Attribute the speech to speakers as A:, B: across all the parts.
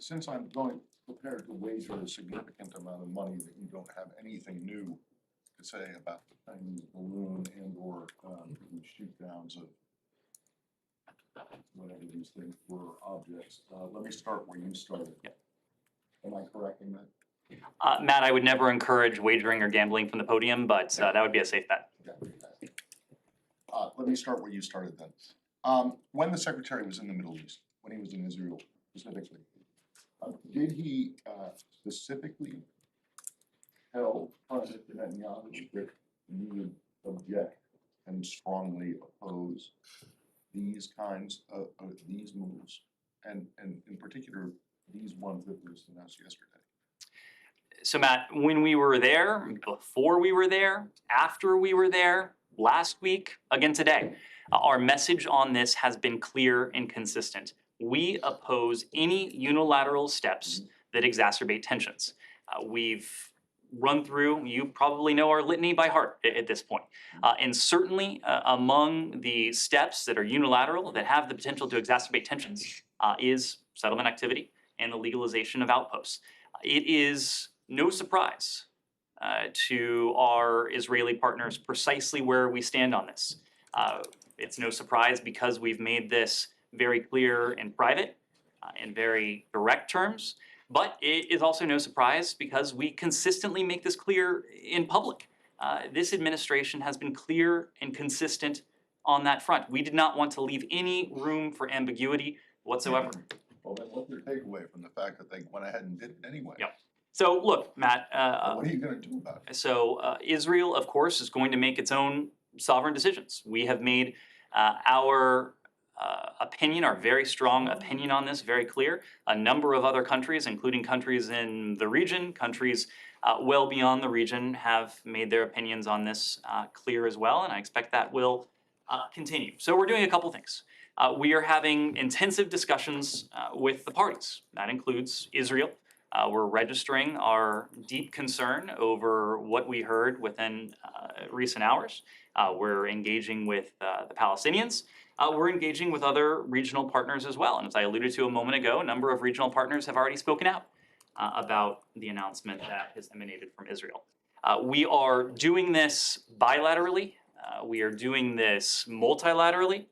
A: since I'm going prepared to wager a significant amount of money that you don't have anything new to say about the Chinese balloon and or shoot downs of whatever these things were, objects. Let me start where you started.
B: Yep.
A: Am I correct in that?
B: Matt, I would never encourage wagering or gambling from the podium, but that would be a safe bet.
A: Okay. Let me start where you started then. When the Secretary was in the Middle East, when he was in Israel specifically, did he specifically tell President Netanyahu that he would object and strongly oppose these kinds of these moves, and in particular these ones that were announced yesterday?
B: So Matt, when we were there, before we were there, after we were there, last week, again today, our message on this has been clear and consistent. We oppose any unilateral steps that exacerbate tensions. We've run through, you probably know our litany by heart at this point. And certainly among the steps that are unilateral, that have the potential to exacerbate tensions, is settlement activity and the legalization of outposts. It is no surprise to our Israeli partners precisely where we stand on this. It's no surprise because we've made this very clear in private, in very direct terms, but it is also no surprise because we consistently make this clear in public. This administration has been clear and consistent on that front. We did not want to leave any room for ambiguity whatsoever.
A: Well, then what's your takeaway from the fact that they went ahead and did it anyway?
B: Yep. So look, Matt.
A: What are you going to do about it?
B: So Israel, of course, is going to make its own sovereign decisions. We have made our opinion, our very strong opinion on this very clear. A number of other countries, including countries in the region, countries well beyond the region, have made their opinions on this clear as well, and I expect that will continue. So we're doing a couple things. We are having intensive discussions with the parties. That includes Israel. We're registering our deep concern over what we heard within recent hours. We're engaging with the Palestinians. We're engaging with other regional partners as well. And as I alluded to a moment ago, a number of regional partners have already spoken out about the announcement that has emanated from Israel. We are doing this bilaterally. We are doing this multilaterally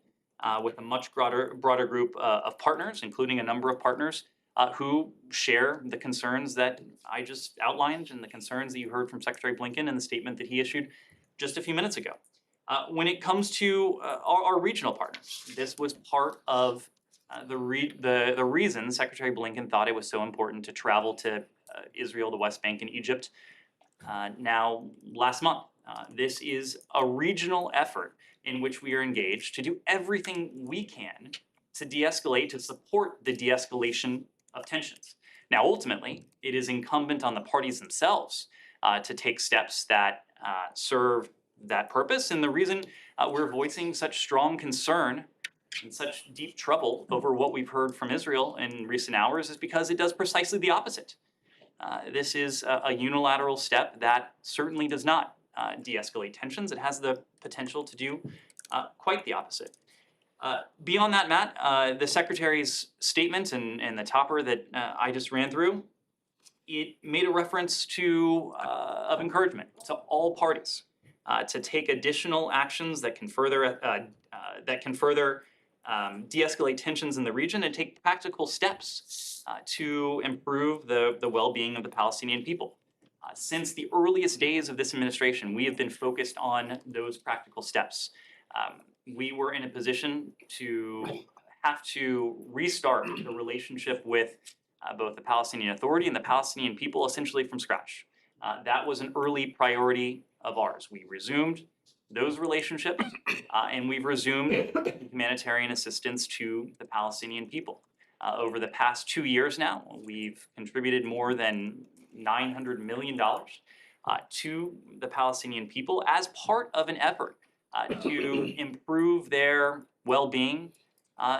B: with a much broader group of partners, including a number of partners who share the concerns that I just outlined and the concerns that you heard from Secretary Blinken in the statement that he issued just a few minutes ago. When it comes to our regional partners, this was part of the reason Secretary Blinken thought it was so important to travel to Israel, the West Bank, and Egypt now last month. This is a regional effort in which we are engaged to do everything we can to de-escalate, to support the de-escalation of tensions. Now, ultimately, it is incumbent on the parties themselves to take steps that serve that purpose. And the reason we're voicing such strong concern and such deep trouble over what we've heard from Israel in recent hours is because it does precisely the opposite. This is a unilateral step that certainly does not de-escalate tensions. It has the potential to do quite the opposite. Beyond that, Matt, the Secretary's statement and the topper that I just ran through, it made a reference to of encouragement to all parties to take additional actions that can further de-escalate tensions in the region and take practical steps to improve the well-being of the Palestinian people. Since the earliest days of this administration, we have been focused on those practical steps. We were in a position to have to restart the relationship with both the Palestinian Authority and the Palestinian people essentially from scratch. That was an early priority of ours. We resumed those relationships and we've resumed humanitarian assistance to the Palestinian people. Over the past 2 years now, we've contributed more than $900 million to the Palestinian people as part of an effort to improve their well-being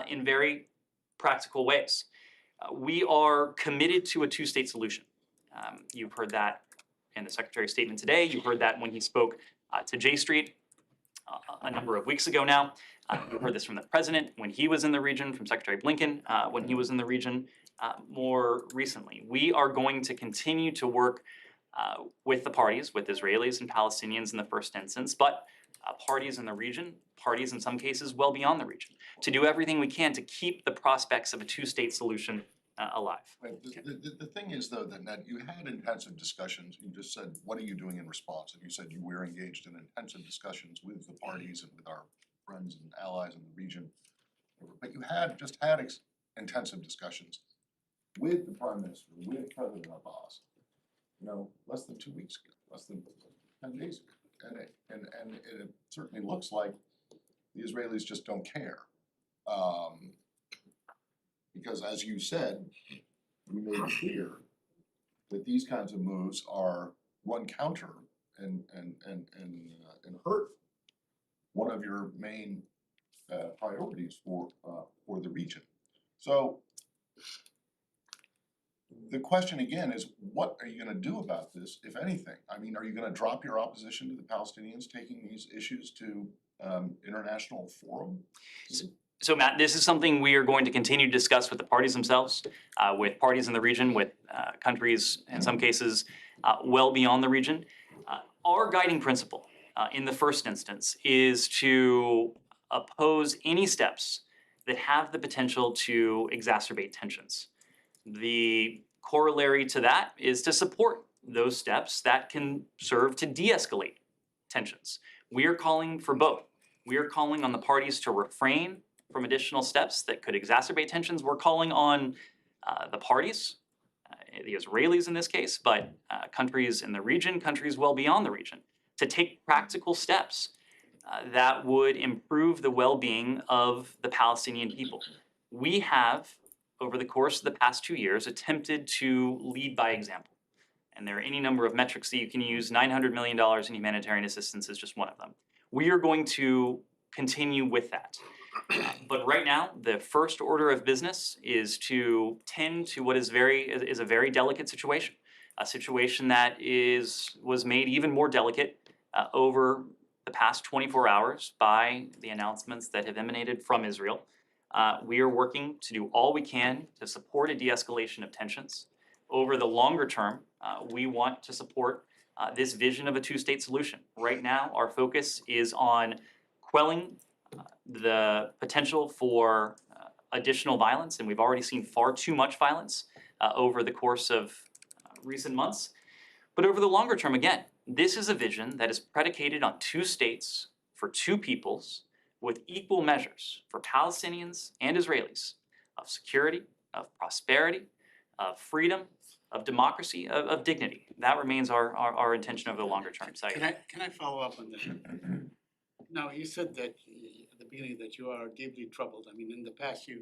B: in very practical ways. We are committed to a two-state solution. You've heard that in the Secretary's statement today. You heard that when he spoke to J Street a number of weeks ago now. You heard this from the President when he was in the region, from Secretary Blinken when he was in the region. more recently. We are going to continue to work with the parties, with Israelis and Palestinians in the first instance, but parties in the region, parties in some cases well beyond the region, to do everything we can to keep the prospects of a two-state solution alive.
A: Right, the thing is though, that Ned, you had intensive discussions, you just said, what are you doing in response? And you said you were engaged in intensive discussions with the parties and with our friends and allies in the region. But you had intensive discussions with the Prime Minister, with President Abbas, less than 2 weeks ago, less than 10 days ago. And it certainly looks like the Israelis just don't care. Because as you said, you made it clear that these kinds of moves run counter and hurt one of your main priorities for the region. So the question again is, what are you going to do about this, if anything? I mean, are you going to drop your opposition to the Palestinians taking these issues to international forum?
B: So Matt, this is something we are going to continue to discuss with the parties themselves, with parties in the region, with countries, in some cases, well beyond the region. Our guiding principle in the first instance is to oppose any steps that have the potential to exacerbate tensions. The corollary to that is to support those steps that can serve to de-escalate tensions. We are calling for both. We are calling on the parties to refrain from additional steps that could exacerbate tensions. We're calling on the parties, the Israelis in this case, but countries in the region, countries well beyond the region, to take practical steps that would improve the well-being of the Palestinian people. We have, over the course of the past 2 years, attempted to lead by example. And there are any number of metrics that you can use. $900 million in humanitarian assistance is just one of them. We are going to continue with that. But right now, the first order of business is to tend to what is a very delicate situation, a situation that was made even more delicate over the past 24 hours by the announcements that have emanated from Israel. We are working to do all we can to support a de-escalation of tensions. Over the longer term, we want to support this vision of a two-state solution. Right now, our focus is on quelling the potential for additional violence, and we've already seen far too much violence over the course of recent months. But over the longer term, again, this is a vision that is predicated on two states for two peoples with equal measures for Palestinians and Israelis of security, of prosperity, of freedom, of democracy, of dignity. That remains our intention over the longer term. So
C: Can I follow up on that? Now, you said that at the beginning that you are deeply troubled. I mean, in the past, you're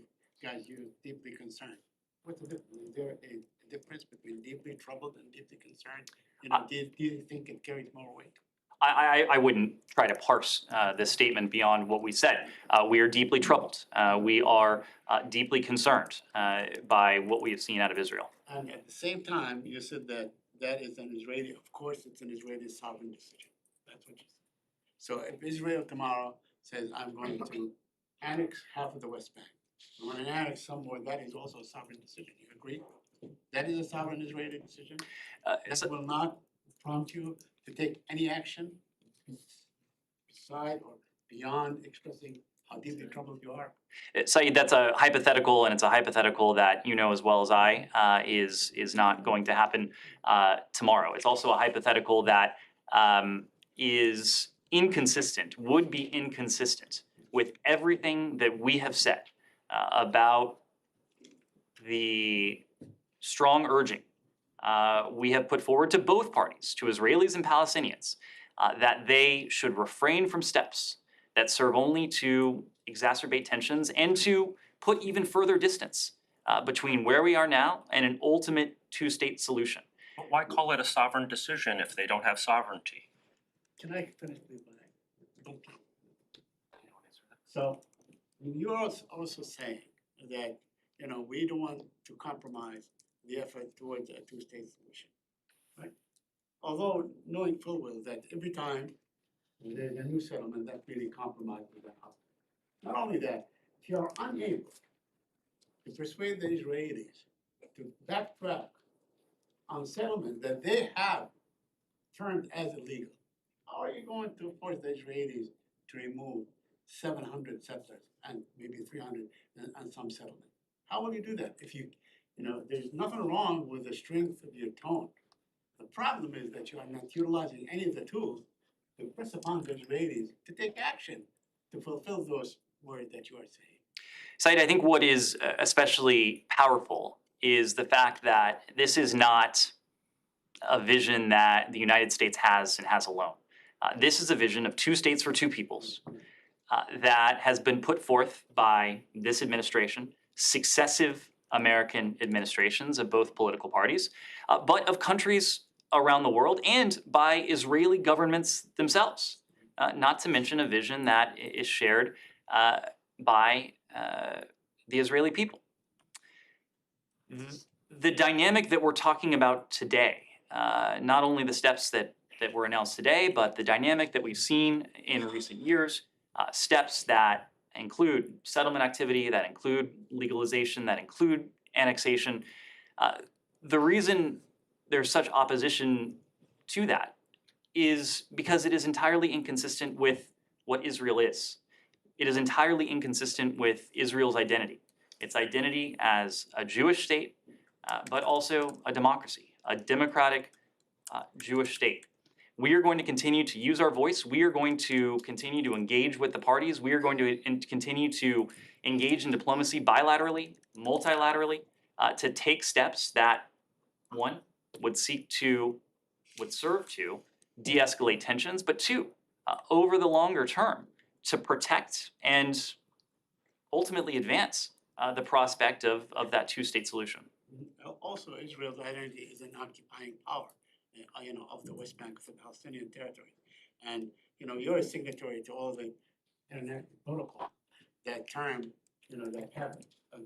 C: deeply concerned. What's the difference? Is there a difference between deeply troubled and deeply concerned? Do you think it carries more weight?
B: I wouldn't try to parse this statement beyond what we said. We are deeply troubled. We are deeply concerned by what we have seen out of Israel.
C: And at the same time, you said that is an Israeli, of course, it's an Israeli sovereign decision. That's what you said. So if Israel tomorrow says, I'm going to annex half of the West Bank, I want to annex somewhere, that is also a sovereign decision. You agree? That is a sovereign Israeli decision? It will not prompt you to take any action beside or beyond expressing how deeply troubled you are?
B: Saeed, that's a hypothetical, and it's a hypothetical that you know as well as I is not going to happen tomorrow. It's also a hypothetical that is inconsistent, would be inconsistent with everything that we have said about the strong urging we have put forward to both parties, to Israelis and Palestinians, that they should refrain from steps that serve only to exacerbate tensions and to put even further distance between where we are now and an ultimate two-state solution.
D: But why call it a sovereign decision if they don't have sovereignty?
C: Can I finish, please? Okay. So you're also saying that, we don't want to compromise the effort towards a two-state solution, right? Although knowing full well that every time there's a new settlement, that really compromises that outcome. Not only that, if you are unable to persuade the Israelis to backtrack on settlement that they have termed as illegal. How are you going to force the Israelis to remove 700 settlers and maybe 300 and some settlement? How will you do that if you know, there's nothing wrong with the strength of your tone. The problem is that you are not utilizing any of the tools to press upon the Israelis to take action to fulfill those words that you are saying.
B: Said, I think what is especially powerful is the fact that this is not a vision that the United States has and has alone. This is a vision of two states for two peoples that has been put forth by this administration, successive American administrations of both political parties, but of countries around the world and by Israeli governments themselves, not to mention a vision that is shared by the Israeli people. The dynamic that we're talking about today, not only the steps that were announced today, but the dynamic that we've seen in recent years, steps that include settlement activity, that include legalization, that include annexation. The reason there's such opposition to that is because it is entirely inconsistent with what Israel is. It is entirely inconsistent with Israel's identity. Its identity as a Jewish state, but also a democracy, a democratic Jewish state. We are going to continue to use our voice. We are going to continue to engage with the parties. We are going to continue to engage in diplomacy bilaterally, multilaterally, to take steps that, one, would serve to de-escalate tensions, but two, over the longer term, to protect and ultimately advance the prospect of that two-state solution.
C: Also, Israel's identity is an occupying power, of the West Bank of the Palestinian territory. And, you're a signatory to all the international protocols that term, that have a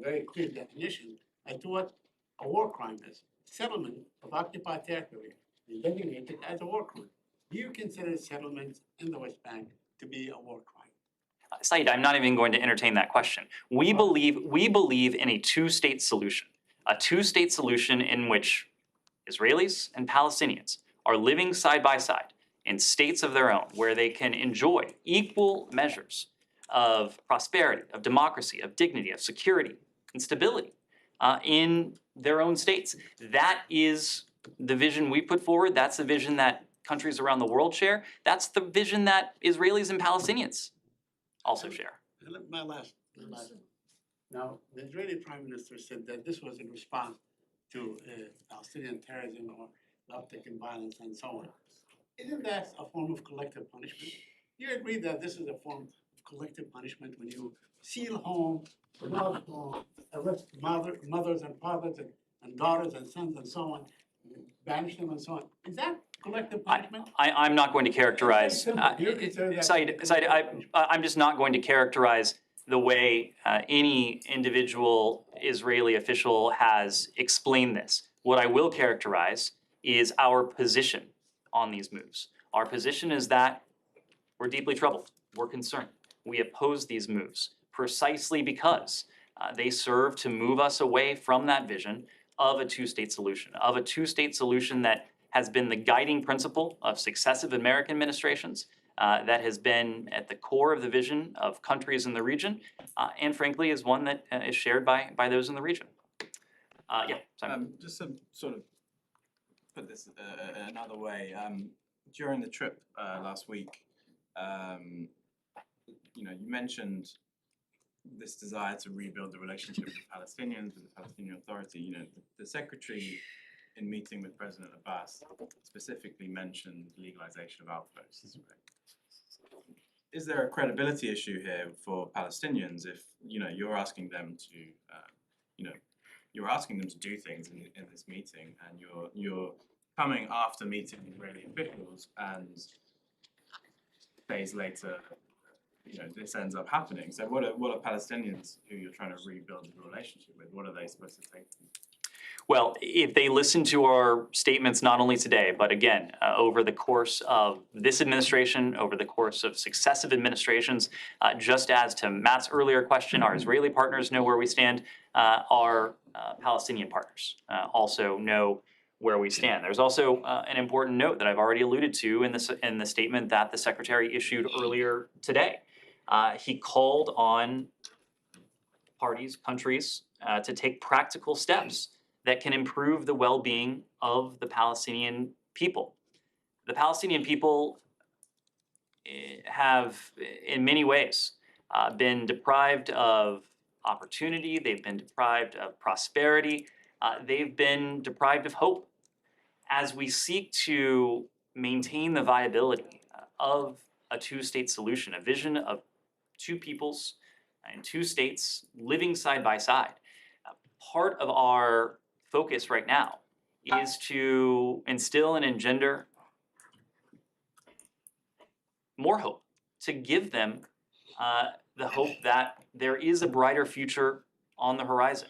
C: very clear definition as to what a war crime is. Settlement of occupied territory is designated as a war crime. Do you consider settlements in the West Bank to be a war crime?
B: Said, I'm not even going to entertain that question. We believe in a two-state solution in which Israelis and Palestinians are living side by side in states of their own, where they can enjoy equal measures of prosperity, of democracy, of dignity, of security, and stability in their own states. That is the vision we put forward. That's the vision that countries around the world share. That's the vision that Israelis and Palestinians also share.
C: My last. Now, the Israeli Prime Minister said that this was in response to Palestinian terrorism or uptick in violence and so on. Isn't that a form of collective punishment? Do you agree that this is a form of collective punishment when you seal home, arrest mothers and fathers and daughters and sons and so on, banish them and so on? Is that collective punishment?
B: I'm not going to characterize.
C: Said,
B: I'm just not going to characterize the way any individual Israeli official has explained this. What I will characterize is our position on these moves. Our position is that we're deeply troubled. We're concerned. We oppose these moves precisely because they serve to move us away from that vision of a two-state solution, that has been the guiding principle of successive American administrations, that has been at the core of the vision of countries in the region, and frankly is one that is shared by those in the region. Simon.
E: Just to sort of put this another way, during the trip last week, you mentioned this desire to rebuild the relationship with Palestinians, with the Palestinian Authority. The Secretary, in meeting with President Abbas, specifically mentioned legalization of outposts. Is there a credibility issue here for Palestinians if you're asking them to, you're asking them to do things in this meeting, and you're coming after meeting Israeli officials, and days later, this ends up happening. So what are Palestinians who you're trying to rebuild the relationship with? What are they supposed to take?
B: Well, if they listen to our statements not only today, but again, over the course of this administration, over the course of successive administrations, just as to Matt's earlier question, our Israeli partners know where we stand, our Palestinian partners also know where we stand. There's also an important note that I've already alluded to in the statement that the Secretary issued earlier today. He called on parties, countries, to take practical steps that can improve the well-being of the Palestinian people. The Palestinian people have, in many ways, been deprived of opportunity, they've been deprived of prosperity, they've been deprived of hope. As we seek to maintain the viability of a two-state solution, a vision of two peoples and two states living side by side, part of our focus right now is to instill and engender more hope, to give them the hope that there is a brighter future on the horizon.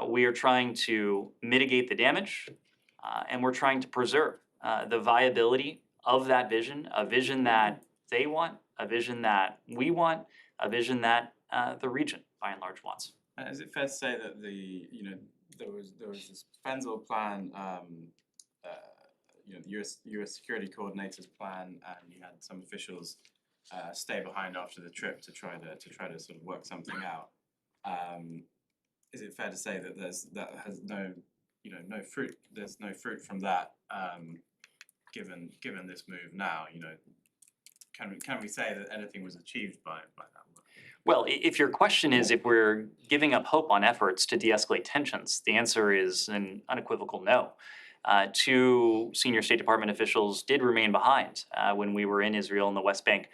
B: We are trying to mitigate the damage, and we're trying to preserve the viability of that vision, a vision that they want, a vision that we want, a vision that the region, by and large, wants.
E: Is it fair to say that there was this Fenzil plan, U.S. security coordinators plan, and you had some officials stay behind after the trip to try to sort of work something out. Is it fair to say that that has no fruit? There's no fruit from that, given this move now. Can we say that anything was achieved by that work?
B: Well, if your question is if we're giving up hope on efforts to de-escalate tensions, the answer is an unequivocal no. Two senior State Department officials did remain behind when we were in Israel and the West Bank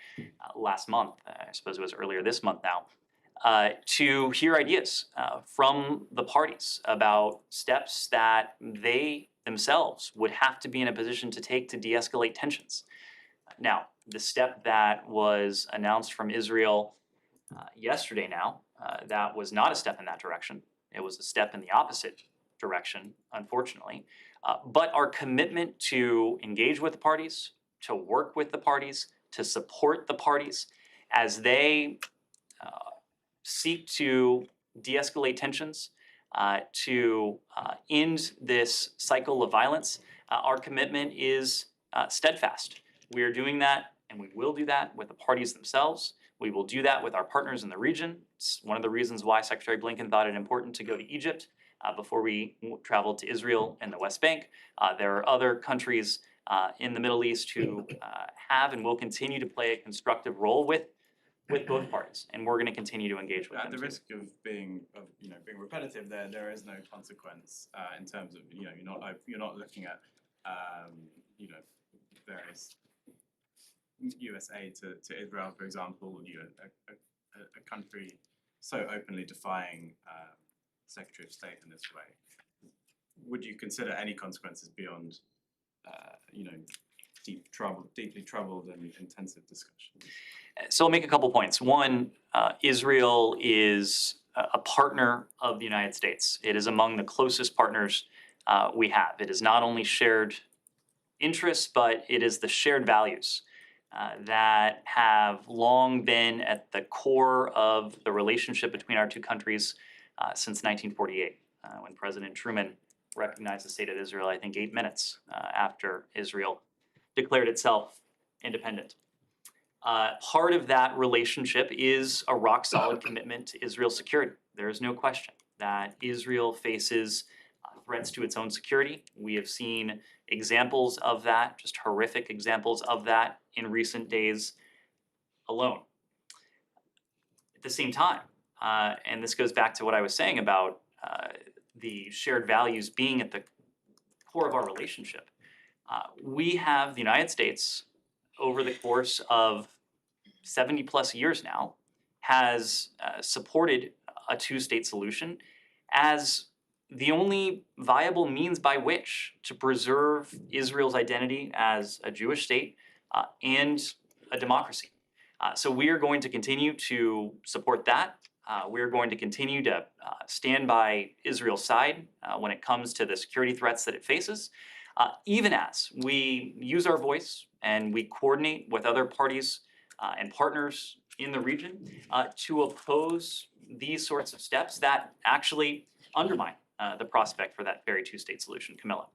B: last month. I suppose it was earlier this month now, to hear ideas from the parties about steps that they themselves would have to be in a position to take to de-escalate tensions. Now, the step that was announced from Israel yesterday now, that was not a step in that direction. It was a step in the opposite direction, unfortunately. But our commitment to engage with the parties, to work with the parties, to support the parties as they seek to de-escalate tensions, to end this cycle of violence, our commitment is steadfast. We are doing that, and we will do that with the parties themselves. We will do that with our partners in the region. It's one of the reasons why Secretary Blinken thought it important to go to Egypt before we traveled to Israel and the West Bank. There are other countries in the Middle East who have and will continue to play a constructive role with both parties, and we're going to continue to engage with them.
E: At the risk of being repetitive, there is no consequence in terms of you're not looking at various U.S. aid to Israel, for example, a country so openly defying Secretary of State in this way. Would you consider any consequences beyond, deeply troubled and intensive discussions?
B: So I'll make a couple points. One, Israel is a partner of the United States. It is among the closest partners we have. It is not only shared interests, but it is the shared values that have long been at the core of the relationship between our two countries since 1948, when President Truman recognized the state of Israel, I think 8 minutes after Israel declared itself independent. Part of that relationship is a rock-solid commitment to Israel's security. There is no question that Israel faces threats to its own security. We have seen examples of that, just horrific examples of that in recent days alone. At the same time, and this goes back to what I was saying about the shared values being at the core of our relationship, we have the United States, over the course of 70 plus years now, has supported a two-state solution as the only viable means by which to preserve Israel's identity as a Jewish state and a democracy. So we are going to continue to support that. We're going to continue to stand by Israel's side when it comes to the security threats that it faces, even as we use our voice and we coordinate with other parties and partners in the region to oppose these sorts of steps that actually undermine the prospect for that very two-state solution. Camilla.